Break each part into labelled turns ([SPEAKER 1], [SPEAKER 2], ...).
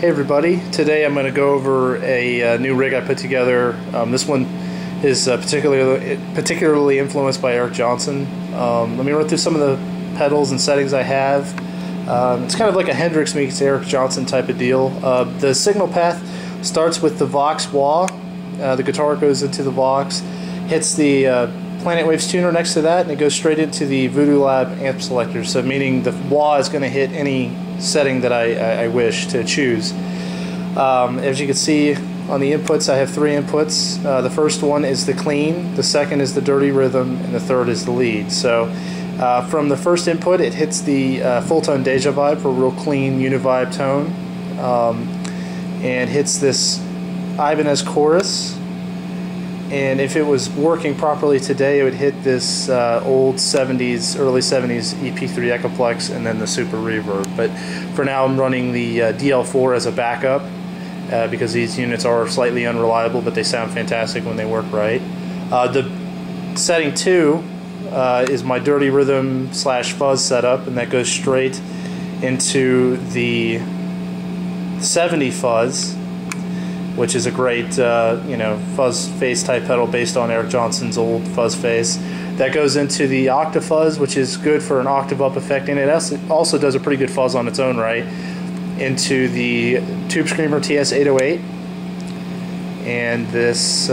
[SPEAKER 1] Hey everybody, today I'm going to go over a new rig I put together. This one is particularly influenced by Eric Johnson. Let me run through some of the pedals and settings I have. It's kind of like a Hendrix meets Eric Johnson type of deal. The signal path starts with the Vox wah. The guitar goes into the Vox, hits the Planet Waves tuner next to that, and it goes straight into the Voodoo Lab amp selector. So meaning the wah is going to hit any setting that I wish to choose. As you can see on the inputs, I have three inputs. The first one is the clean, the second is the dirty rhythm, and the third is the lead. So from the first input, it hits the full tone Deja vibe for a real clean univibe tone, and hits this Ibanez chorus. And if it was working properly today, it would hit this old 70s, early 70s EP3 Echoplex and then the Super Reverb. But for now I'm running the DL4 as a backup because these units are slightly unreliable, but they sound fantastic when they work right. The setting 2 is my dirty rhythm / fuzz setup, and that goes straight into the 70 fuzz, which is a great fuzz face type pedal based on Eric Johnson's old fuzz face. That goes into the Octafuzz, which is good for an octave up effect, and it also does a pretty good fuzz on its own right, into the Tube Screamer TS808, and this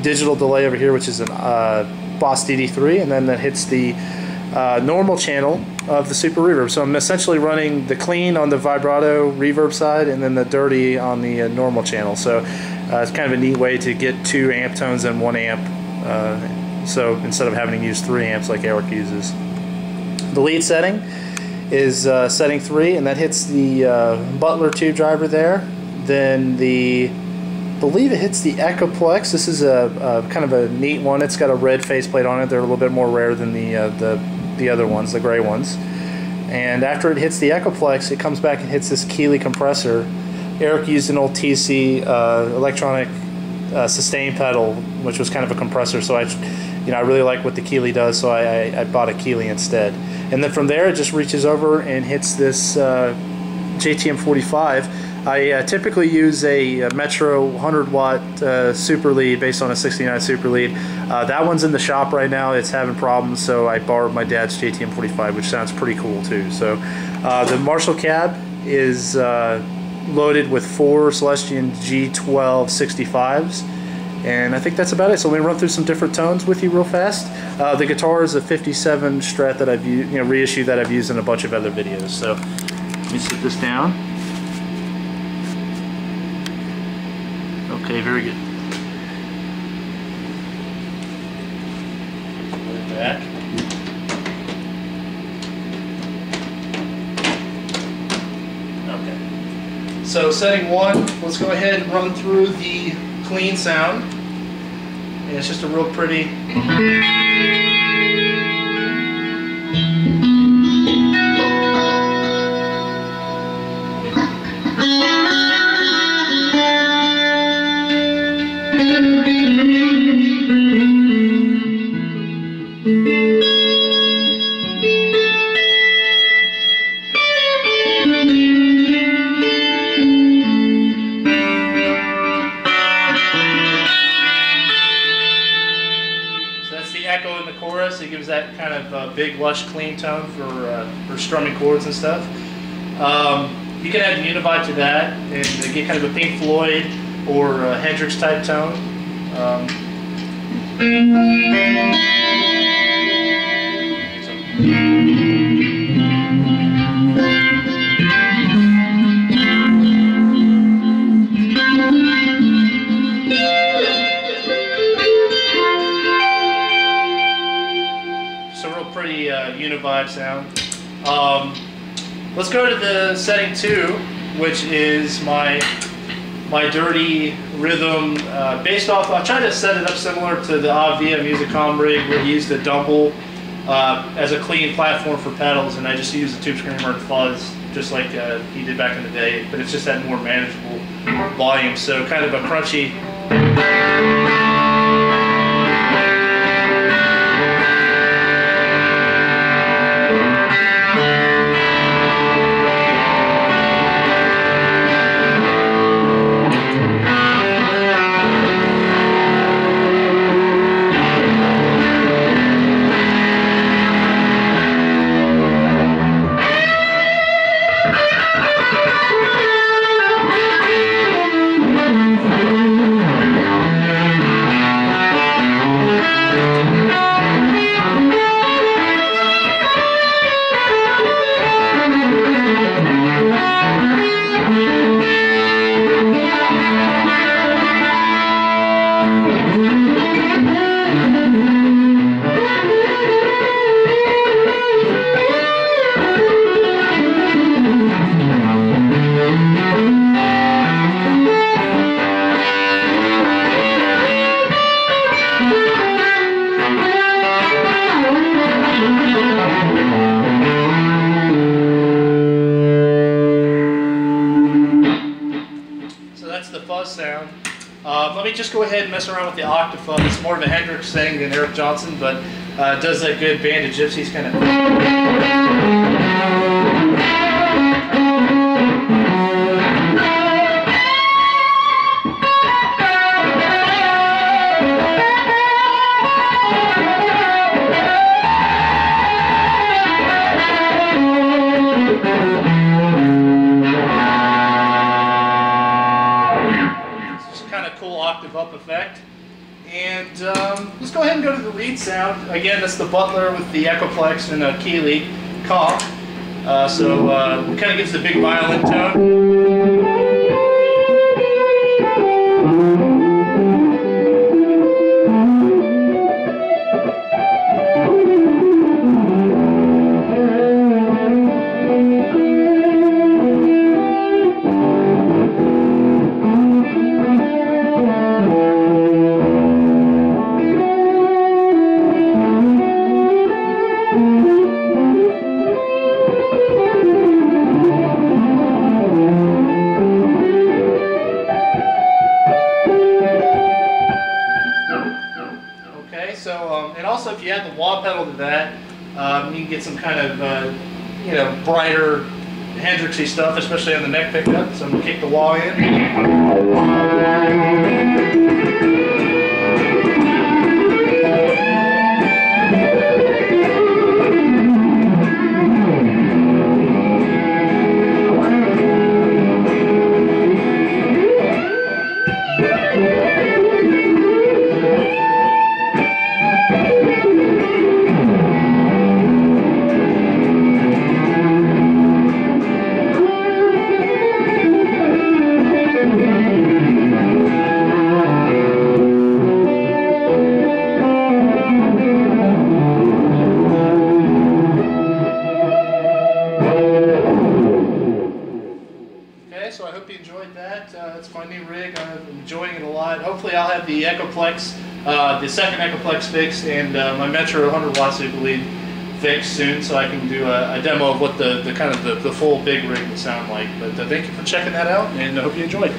[SPEAKER 1] digital delay over here, which is an Boss DD3, and then that hits the normal channel of the Super Reverb. So I'm essentially running the clean on the vibrato reverb side and then the dirty on the normal channel. So it's kind of a neat way to get two amp tones in one amp, so instead of having to use three amps like Eric uses. The lead setting is setting 3, and that hits the Butler tube driver there. Then I believe it hits the Echoplex. This is a kind of a neat one. It's got a red faceplate on it. They're a little bit more rare than the other ones, the gray ones. And after it hits the Echoplex, it comes back and hits this Keeley compressor. Eric used an old TC electronic sustain pedal, which was kind of a compressor. So I really like what the Keeley does, so I bought a Keeley instead. And then from there, it just reaches over and hits this JTM 45. I typically use a Metro 100 watt super lead based on a 69 super lead. That one's in the shop right now. It's having problems, so I borrowed my dad's JTM 45, which sounds pretty cool too. So the Marshall cab is loaded with 4 Celestion G12 65s, and I think that's about it. So let me run through some different tones with you real fast. The guitar is a 57 Strat that I've used, reissue that I've used in a bunch of other videos. So let me sit this down. Okay, very good. Put it back. Okay. So setting 1, let's go ahead and run through the clean sound. And it's just a real pretty. Echo in the chorus. It gives that kind of big, lush, clean tone for strumming chords and stuff. You can add the univibe to that and get kind of a Pink Floyd or a Hendrix type tone. Pretty univibe sound. Let's go to the setting 2, which is my dirty rhythm based off. I tried to set it up similar to the Avia Musicom rig, where he used the Dumble as a clean platform for pedals, and I just used the Tube Screamer and fuzz just like he did back in the day, but it's just that more manageable volume. So kind of a crunchy. fuzz sound. Let me just go ahead and mess around with the octafuzz. It's more of a Hendrix thing than Eric Johnson, but it does that good Band of Gypsies kind of. Octave up effect. And let's go ahead and go to the lead sound. Again, that's the Butler with the Echoplex and a Keeley conch. It kind of gives the big violin tone. And also, if you add the wah pedal to that, you can get some kind of, brighter Hendrixy stuff, especially on the neck pickup. So I'm going to kick the wah in. So I hope you enjoyed that. It's my new rig. I'm enjoying it a lot. Hopefully I'll have the Echoplex, the second Echoplex fixed, and my Metro 100 watts, I believe, fixed soon, so I can do a demo of what the full big rig will sound like. But thank you for checking that out, and I hope you enjoyed.